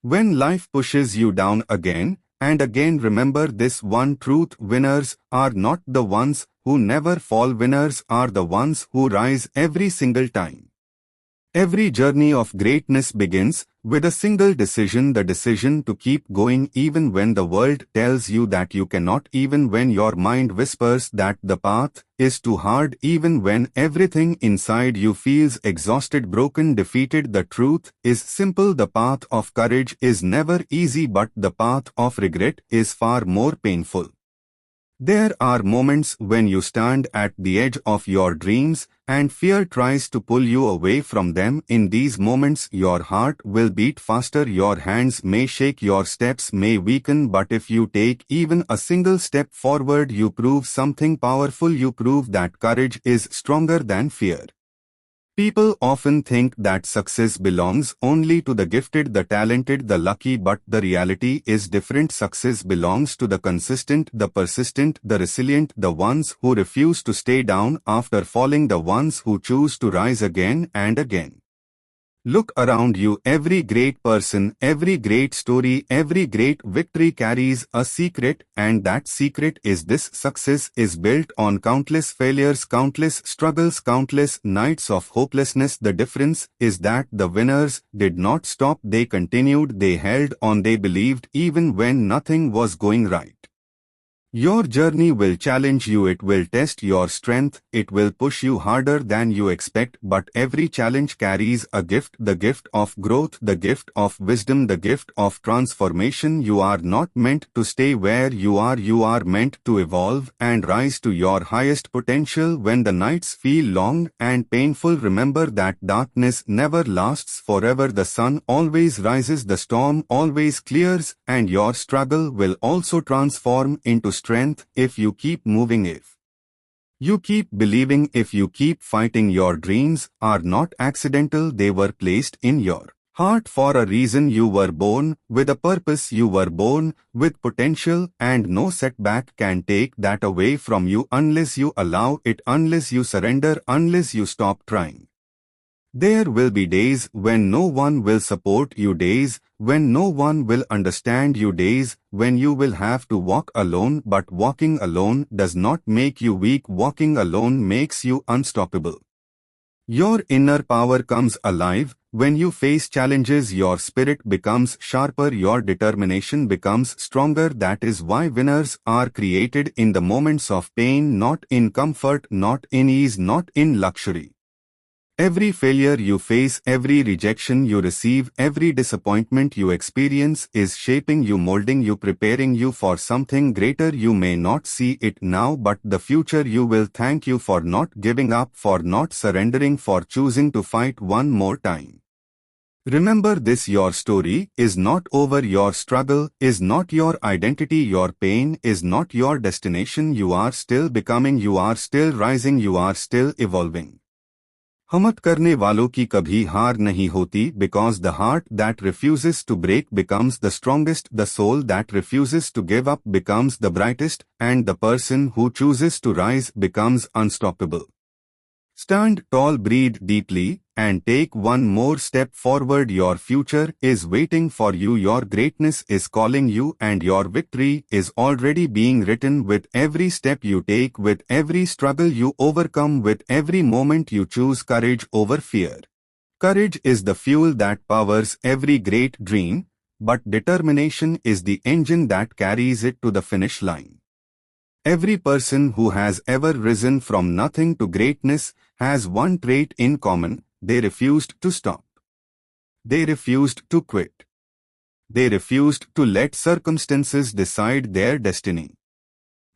When life pushes you down again and again, remember this one truth: winners are not the ones who never fall, winners are the ones who rise every single time. Every journey of greatness begins with a single decision, the decision to keep going even when the world tells you that you cannot, even when your mind whispers that the path is too hard, even when everything inside you feels exhausted, broken, defeated. The truth is simple: the path of courage is never easy, but the path of regret is far more painful. There are moments when you stand at the edge of your dreams and fear tries to pull you away from them. In these moments, your heart will beat faster, your hands may shake, your steps may weaken, but if you take even a single step forward, you prove something powerful. You prove that courage is stronger than fear. People often think that success belongs only to the gifted, the talented, the lucky, but the reality is different. Success belongs to the consistent, the persistent, the resilient, the ones who refuse to stay down after falling, the ones who choose to rise again and again. Look around you. Every great person, every great story, every great victory carries a secret, and that secret is this: success is built on countless failures, countless struggles, countless nights of hopelessness. The difference is that the winners did not stop, they continued, they held on, they believed even when nothing was going right. Your journey will challenge you, it will test your strength, it will push you harder than you expect, but every challenge carries a gift: the gift of growth, the gift of wisdom, the gift of transformation. You are not meant to stay where you are meant to evolve and rise to your highest potential. When the nights feel long and painful, remember that darkness never lasts forever. The sun always rises, the storm always clears, and your struggle will also transform into strength if you keep moving, if you keep believing, if you keep fighting. Your dreams are not accidental, they were placed in your heart for a reason. You were born with a purpose, you were born with potential, and no setback can take that away from you unless you allow it, unless you surrender, unless you stop trying. There will be days when no one will support you, days when no one will understand you, days when you will have to walk alone, but walking alone does not make you weak, walking alone makes you unstoppable. Your inner power comes alive when you face challenges, your spirit becomes sharper, your determination becomes stronger. That is why winners are created in the moments of pain, not in comfort, not in ease, not in luxury. Every failure you face, every rejection you receive, every disappointment you experience is shaping you, molding you, preparing you for something greater. You may not see it now, but the future you will thank you for not giving up, for not surrendering, for choosing to fight one more time. Remember this: your story is not over, your struggle is not your identity, your pain is not your destination. You are still becoming, you are still rising, you are still evolving. हिम्मत करने वालों की कभी हार नहीं होती, because the heart that refuses to break becomes the strongest, the soul that refuses to give up becomes the brightest, and the person who chooses to rise becomes unstoppable. Stand tall, breathe deeply, and take one more step forward. Your future is waiting for you, your greatness is calling you, and your victory is already being written with every step you take, with every struggle you overcome, with every moment you choose courage over fear. Courage is the fuel that powers every great dream, but determination is the engine that carries it to the finish line. Every person who has ever risen from nothing to greatness has one trait in common: they refused to stop. They refused to quit. They refused to let circumstances decide their destiny.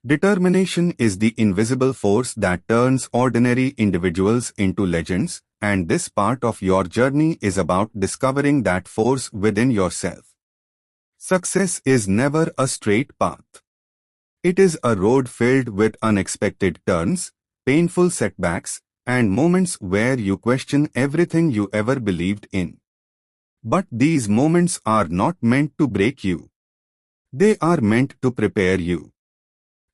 Determination is the invisible force that turns ordinary individuals into legends, and this part of your journey is about discovering that force within yourself. Success is never a straight path. It is a road filled with unexpected turns, painful setbacks, and moments where you question everything you ever believed in. But these moments are not meant to break you. They are meant to prepare you.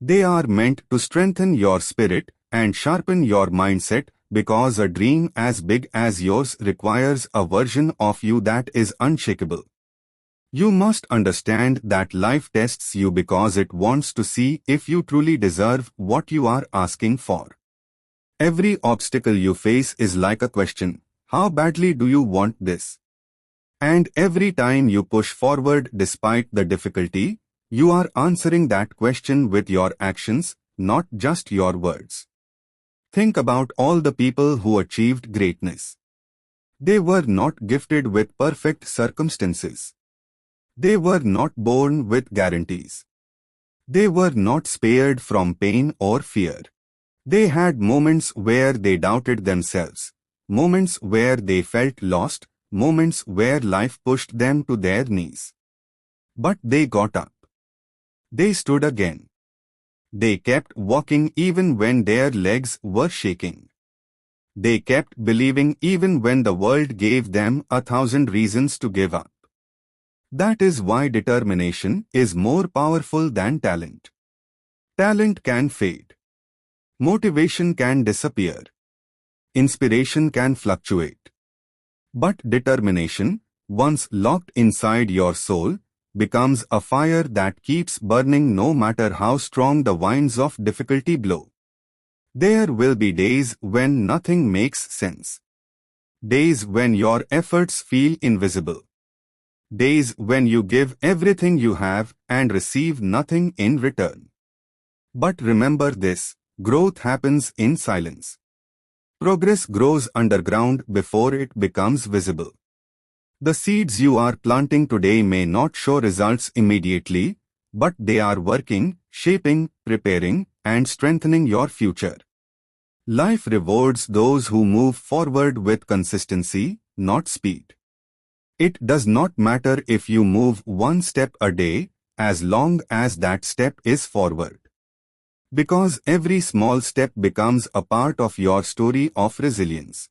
They are meant to strengthen your spirit and sharpen your mindset, because a dream as big as yours requires a version of you that is unshakable. You must understand that life tests you because it wants to see if you truly deserve what you are asking for. Every obstacle you face is like a question. How badly do you want this? And every time you push forward despite the difficulty, you are answering that question with your actions, not just your words. Think about all the people who achieved greatness. They were not gifted with perfect circumstances. They were not born with guarantees. They were not spared from pain or fear. They had moments where they doubted themselves, moments where they felt lost, moments where life pushed them to their knees. But they got up. They stood again. They kept walking even when their legs were shaking. They kept believing even when the world gave them 1,000 reasons to give up. That is why determination is more powerful than talent. Talent can fade. Motivation can disappear. Inspiration can fluctuate. But determination, once locked inside your soul, becomes a fire that keeps burning no matter how strong the winds of difficulty blow. There will be days when nothing makes sense. Days when your efforts feel invisible. Days when you give everything you have and receive nothing in return. But remember this, growth happens in silence. Progress grows underground before it becomes visible. The seeds you are planting today may not show results immediately, but they are working, shaping, preparing, and strengthening your future. Life rewards those who move forward with consistency, not speed. It does not matter if you move one step a day, as long as that step is forward. Because every small step becomes a part of your story of resilience.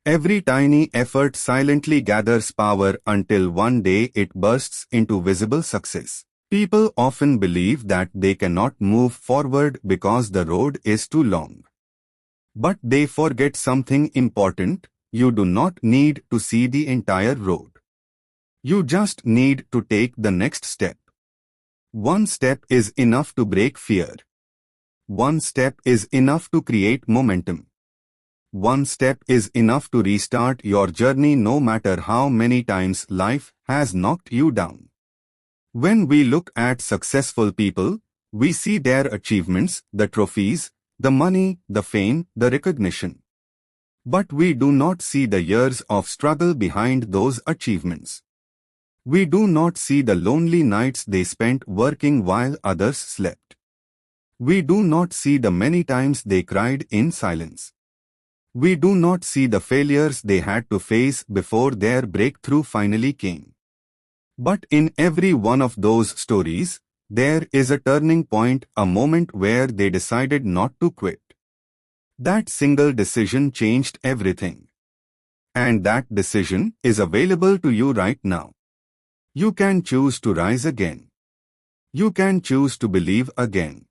Every tiny effort silently gathers power until one day it bursts into visible success. People often believe that they cannot move forward because the road is too long. But they forget something important. You do not need to see the entire road. You just need to take the next step. One step is enough to break fear. One step is enough to create momentum. One step is enough to restart your journey no matter how many times life has knocked you down. When we look at successful people, we see their achievements, the trophies, the money, the fame, the recognition. But we do not see the years of struggle behind those achievements. We do not see the lonely nights they spent working while others slept. We do not see the many times they cried in silence. We do not see the failures they had to face before their breakthrough finally came. But in every one of those stories, there is a turning point, a moment where they decided not to quit. That single decision changed everything. And that decision is available to you right now. You can choose to rise again. You can choose to believe again.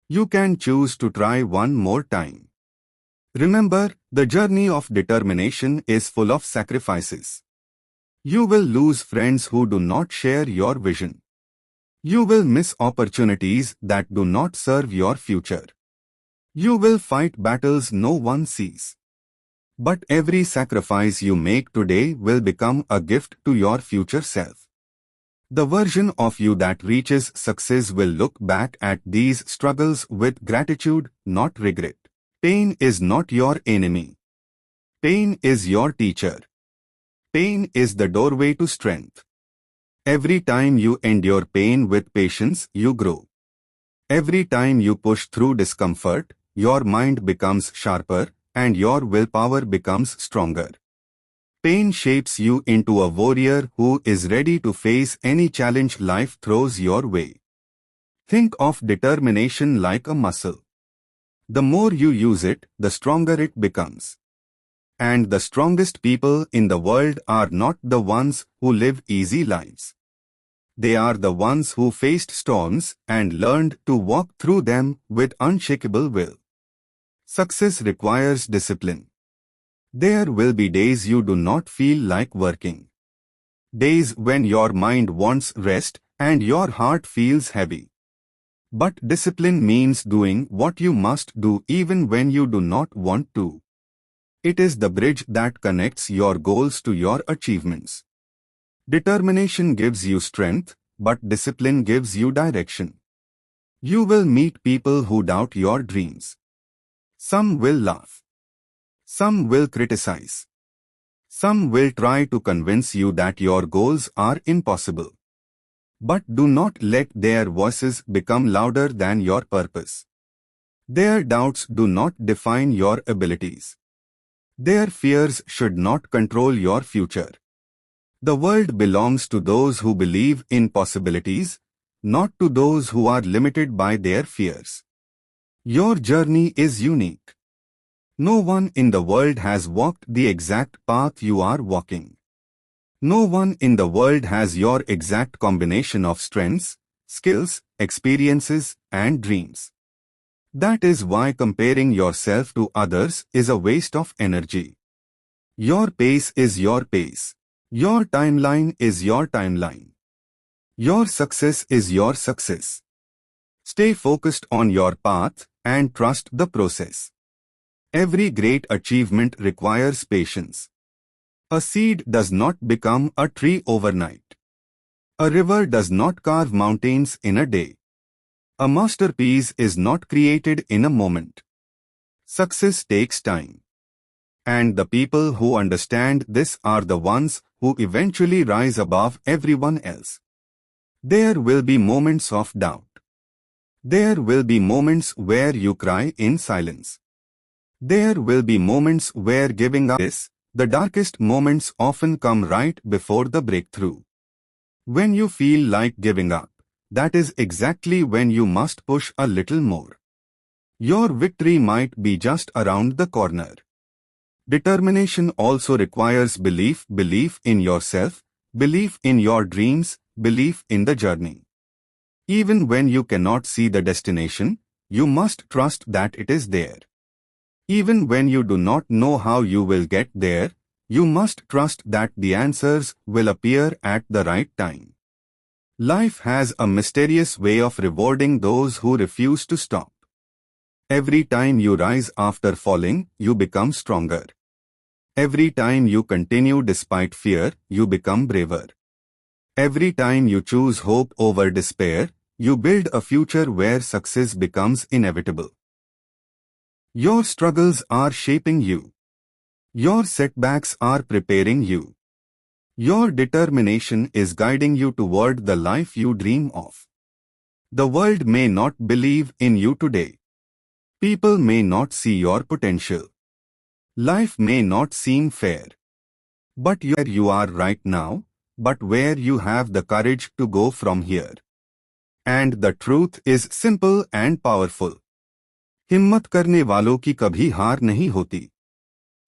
You can choose to try one more time. Remember, the journey of determination is full of sacrifices. You will lose friends who do not share your vision. You will miss opportunities that do not serve your future. You will fight battles no one sees. But every sacrifice you make today will become a gift to your future self. The version of you that reaches success will look back at these struggles with gratitude, not regret. Pain is not your enemy. Pain is your teacher. Pain is the doorway to strength. Every time you endure pain with patience, you grow. Every time you push through discomfort, your mind becomes sharper and your willpower becomes stronger. Pain shapes you into a warrior who is ready to face any challenge life throws your way. Think of determination like a muscle. The more you use it, the stronger it becomes. And the strongest people in the world are not the ones who live easy lives. They are the ones who faced storms and learned to walk through them with unshakable will. Success requires discipline. There will be days you do not feel like working. days when your mind wants rest and your heart feels heavy. But discipline means doing what you must do even when you do not want to. It is the bridge that connects your goals to your achievements. Determination gives you strength, but discipline gives you direction. You will meet people who doubt your dreams. Some will laugh. Some will criticize. Some will try to convince you that your goals are impossible. But do not let their voices become louder than your purpose. Their doubts do not define your abilities. Their fears should not control your future. The world belongs to those who believe in possibilities, not to those who are limited by their fears. Your journey is unique. No one in the world has walked the exact path you are walking. No one in the world has your exact combination of strengths, skills, experiences, and dreams. That is why comparing yourself to others is a waste of energy. Your pace is your pace. Your timeline is your timeline. Your success is your success. Stay focused on your path and trust the process. Every great achievement requires patience. A seed does not become a tree overnight. A river does not carve mountains in a day. A masterpiece is not created in a moment. Success takes time. And the people who understand this are the ones who eventually rise above everyone else. There will be moments of doubt. There will be moments where you cry in silence. There will be moments where giving up is. The darkest moments often come right before the breakthrough. When you feel like giving up, that is exactly when you must push a little more. Your victory might be just around the corner. Determination also requires belief in yourself, belief in your dreams, belief in the journey. Even when you cannot see the destination, you must trust that it is there. Even when you do not know how you will get there, you must trust that the answers will appear at the right time. Life has a mysterious way of rewarding those who refuse to stop. Every time you rise after falling, you become stronger. Every time you continue despite fear, you become braver. Every time you choose hope over despair, you build a future where success becomes inevitable. Your struggles are shaping you. Your setbacks are preparing you. Your determination is guiding you toward the life you dream of. The world may not believe in you today. People may not see your potential. Life may not seem fair. But where you are right now, but where you have the courage to go from here. And the truth is simple and powerful. हिम्मत करने वालों की कभी हार नहीं होती.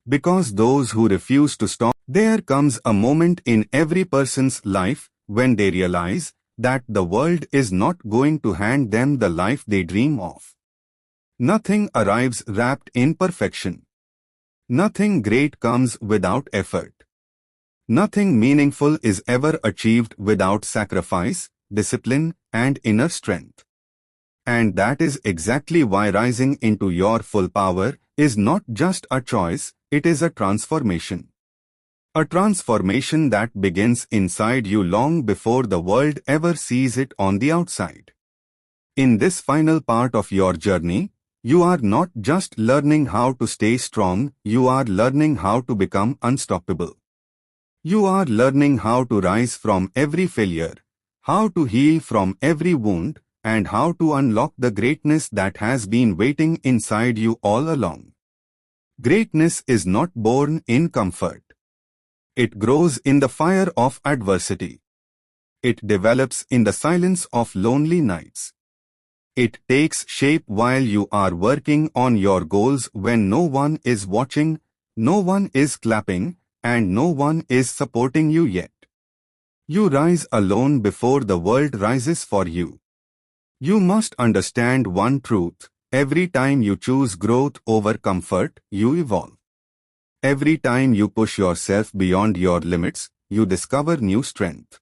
Because those who refuse to stop, there comes a moment in every person's life when they realize that the world is not going to hand them the life they dream of. Nothing arrives wrapped in perfection. Nothing great comes without effort. Nothing meaningful is ever achieved without sacrifice, discipline, and inner strength. And that is exactly why rising into your full power is not just a choice, it is a transformation. A transformation that begins inside you long before the world ever sees it on the outside. In this final part of your journey, you are not just learning how to stay strong, you are learning how to become unstoppable. You are learning how to rise from every failure, how to heal from every wound, and how to unlock the greatness that has been waiting inside you all along. Greatness is not born in comfort. It grows in the fire of adversity. It develops in the silence of lonely nights. It takes shape while you are working on your goals when no one is watching, no one is clapping, and no one is supporting you yet. You rise alone before the world rises for you. You must understand one truth: every time you choose growth over comfort, you evolve. Every time you push yourself beyond your limits, you discover new strength.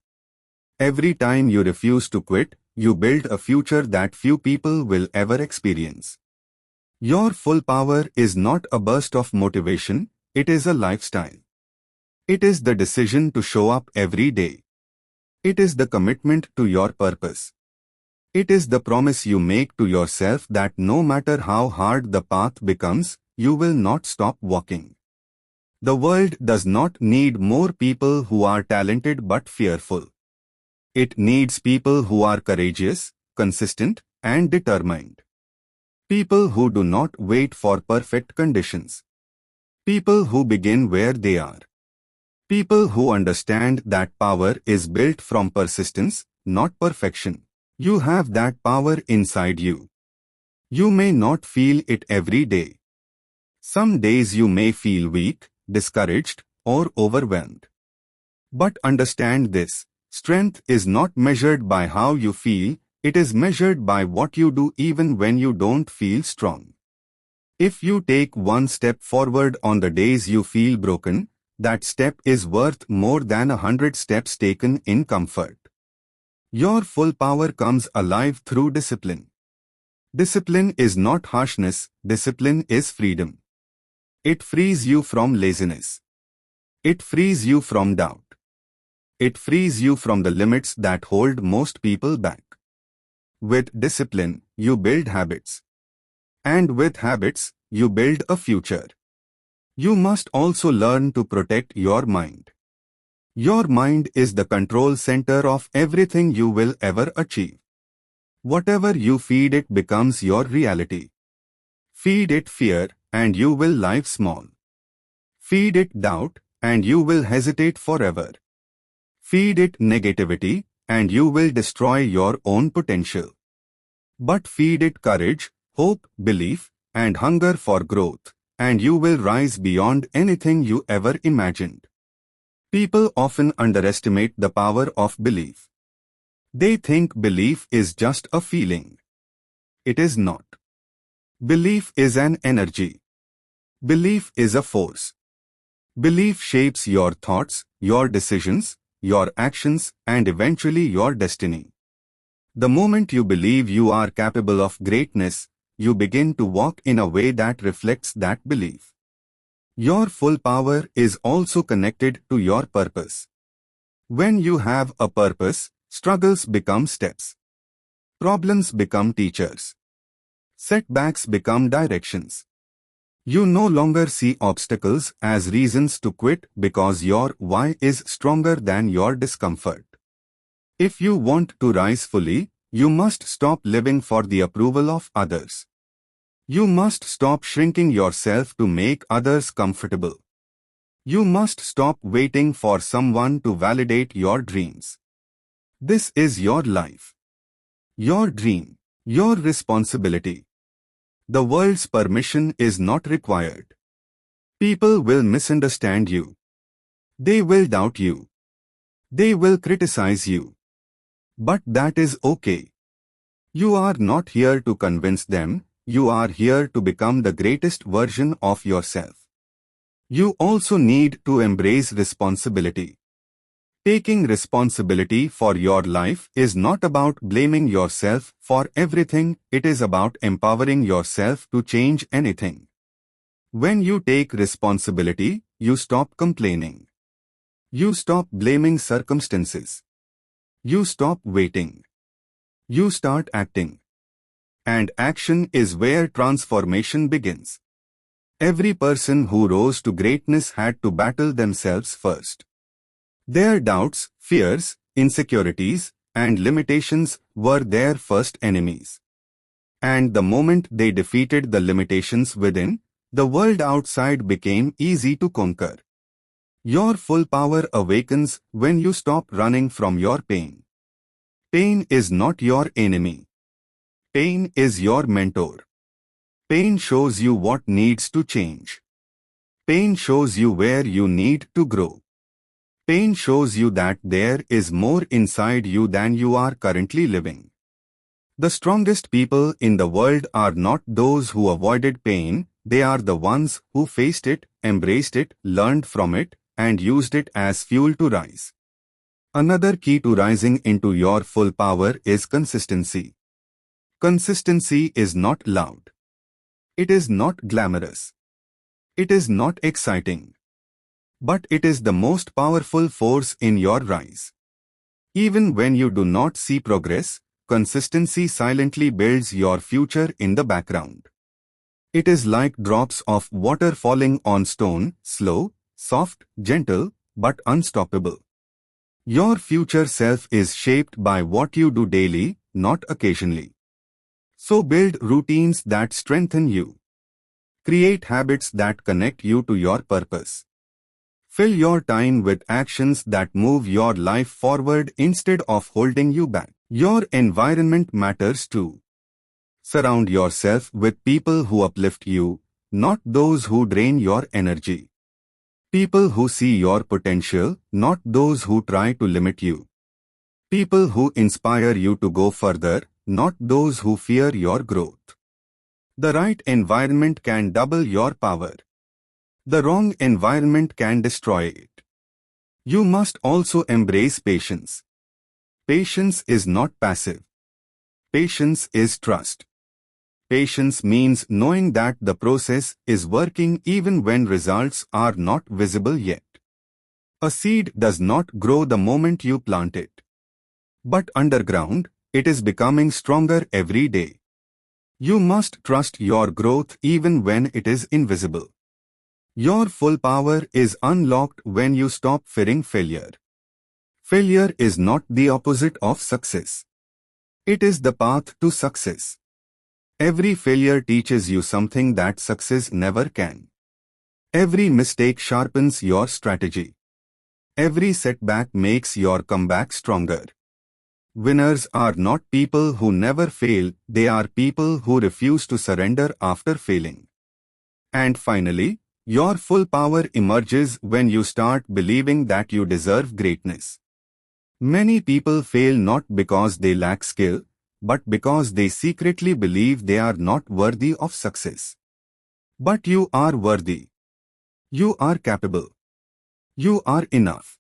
Every time you refuse to quit, you build a future that few people will ever experience. Your full power is not a burst of motivation, it is a lifestyle. It is the decision to show up every day. It is the commitment to your purpose. It is the promise you make to yourself that no matter how hard the path becomes, you will not stop walking. The world does not need more people who are talented but fearful. It needs people who are courageous, consistent, and determined. People who do not wait for perfect conditions. People who begin where they are. People who understand that power is built from persistence, not perfection. You have that power inside you. You may not feel it every day. Some days you may feel weak, discouraged, or overwhelmed. But understand this. Strength is not measured by how you feel, it is measured by what you do even when you don't feel strong. If you take one step forward on the days you feel broken, that step is worth more than 100 steps taken in comfort. Your full power comes alive through discipline. Discipline is not harshness, discipline is freedom. It frees you from laziness. It frees you from doubt. It frees you from the limits that hold most people back. With discipline, you build habits. And with habits, you build a future. You must also learn to protect your mind. Your mind is the control center of everything you will ever achieve. Whatever you feed it becomes your reality. Feed it fear, and you will live small. Feed it doubt, and you will hesitate forever. Feed it negativity, and you will destroy your own potential. But feed it courage, hope, belief, and hunger for growth, and you will rise beyond anything you ever imagined. People often underestimate the power of belief. They think belief is just a feeling. It is not. Belief is an energy. Belief is a force. Belief shapes your thoughts, your decisions, your actions, and eventually your destiny. The moment you believe you are capable of greatness, you begin to walk in a way that reflects that belief. Your full power is also connected to your purpose. When you have a purpose, struggles become steps. Problems become teachers. Setbacks become directions. You no longer see obstacles as reasons to quit because your why is stronger than your discomfort. If you want to rise fully, you must stop living for the approval of others. You must stop shrinking yourself to make others comfortable. You must stop waiting for someone to validate your dreams. This is your life. Your dream. Your responsibility. The world's permission is not required. People will misunderstand you. They will doubt you. They will criticize you. But that is okay. You are not here to convince them, you are here to become the greatest version of yourself. You also need to embrace responsibility. Taking responsibility for your life is not about blaming yourself for everything, it is about empowering yourself to change anything. When you take responsibility, you stop complaining. You stop blaming circumstances. You stop waiting. You start acting. And action is where transformation begins. Every person who rose to greatness had to battle themselves first. Their doubts, fears, insecurities, and limitations were their first enemies. And the moment they defeated the limitations within, the world outside became easy to conquer. Your full power awakens when you stop running from your pain. Pain is not your enemy. Pain is your mentor. Pain shows you what needs to change. Pain shows you where you need to grow. Pain shows you that there is more inside you than you are currently living. The strongest people in the world are not those who avoided pain, they are the ones who faced it, embraced it, learned from it, and used it as fuel to rise. Another key to rising into your full power is consistency. Consistency is not loud. It is not glamorous. It is not exciting. But it is the most powerful force in your rise. Even when you do not see progress, consistency silently builds your future in the background. It is like drops of water falling on stone, slow, soft, gentle, but unstoppable. Your future self is shaped by what you do daily, not occasionally. So build routines that strengthen you. Create habits that connect you to your purpose. Fill your time with actions that move your life forward instead of holding you back. Your environment matters too. Surround yourself with people who uplift you, not those who drain your energy. People who see your potential, not those who try to limit you. People who inspire you to go further, not those who fear your growth. The right environment can double your power. The wrong environment can destroy it. You must also embrace patience. Patience is not passive. Patience is trust. Patience means knowing that the process is working even when results are not visible yet. A seed does not grow the moment you plant it. But underground, it is becoming stronger every day. You must trust your growth even when it is invisible. Your full power is unlocked when you stop fearing failure. Failure is not the opposite of success. It is the path to success. Every failure teaches you something that success never can. Every mistake sharpens your strategy. Every setback makes your comeback stronger. Winners are not people who never fail, they are people who refuse to surrender after failing. And finally, your full power emerges when you start believing that you deserve greatness. Many people fail not because they lack skill, but because they secretly believe they are not worthy of success. But you are worthy. You are capable. You are enough.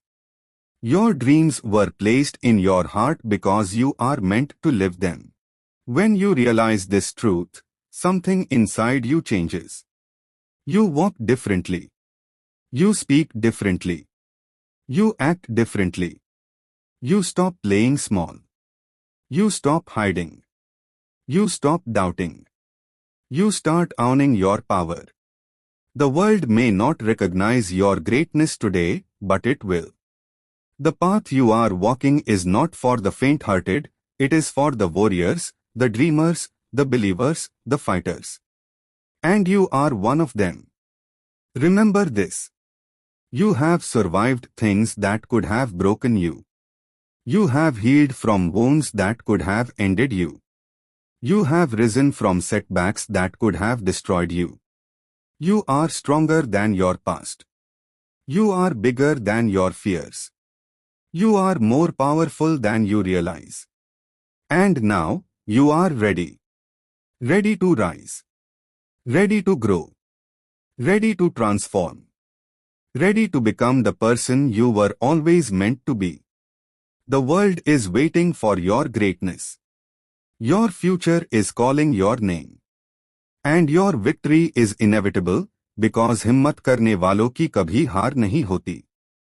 Your dreams were placed in your heart because you are meant to live them. When you realize this truth, something inside you changes. You walk differently. You speak differently. You act differently. You stop playing small. You stop hiding. You stop doubting. You start owning your power. The world may not recognize your greatness today, but it will. The path you are walking is not for the faint-hearted, it is for the warriors, the dreamers, the believers, the fighters. And you are one of them. Remember this. You have survived things that could have broken you. You have healed from wounds that could have ended you. You have risen from setbacks that could have destroyed you. You are stronger than your past. You are bigger than your fears. You are more powerful than you realize. And now, you are ready. Ready to rise. Ready to grow. Ready to transform. Ready to become the person you were always meant to be. The world is waiting for your greatness. Your future is calling your name. And your victory is inevitable because हिम्मत करने वालों की कभी हार नहीं होती.